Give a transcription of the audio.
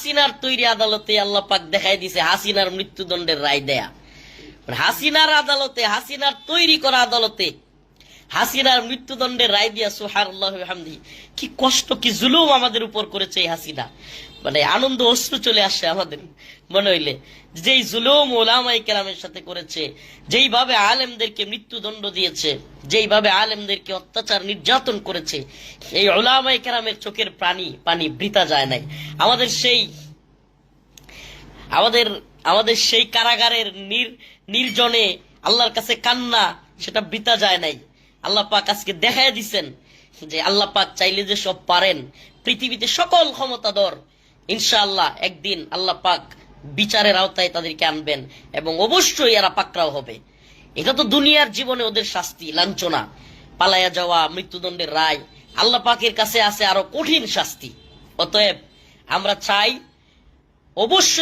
হাসিনার তৈরি আদালতে আল্লাহ পাক দেখাই দিছে হাসিনার মৃত্যুদণ্ডের রায় দেয়া। হাসিনার আদালতে, হাসিনার তৈরি করা আদালতে হাসিনার মৃত্যুদণ্ডের রায় দিয়া সুবহানাল্লাহি ওয়া বিহামদিহি। কি কষ্ট, কি জুলুম আমাদের উপর করেছে এই হাসিনা। মানে আনন্দ অশ্রু চলে আসে আমাদের মনে হইলে, যেই জুলুম উলামায়ে কেরামের সাথে করেছে, যেইভাবে আলেমদেরকে মৃত্যুদণ্ড দিয়েছে, যেইভাবে আলেমদেরকে অত্যাচার নির্যাতন করেছে, এই উলামায়ে কেরামের চোখের পানি বৃথা যায় নাই। আমাদের সেই কারাগারের নির্জনে আল্লাহর কাছে কান্না, সেটা বৃথা যায় নাই। আল্লাহ পাক আজকে দেখায় দিচ্ছেন যে আল্লাহ পাক চাইলে যে সব পারেন, পৃথিবীতে সকল ক্ষমতাধর ইনশাআল্লাহ একদিন আল্লাহ পাক বিচারের আওতায় তাদেরকে আনবেন এবং অবশ্যই এরা পাকড়াও হবে। এটা তো দুনিয়ার জীবনে ওদের শাস্তি, লাঞ্ছনা, পালায়া যাওয়া, মৃত্যুদণ্ডের রায়। আল্লাহ পাকের কাছে আছে আরো কঠিন শাস্তি। অতএব আমরা চাই অবশ্যই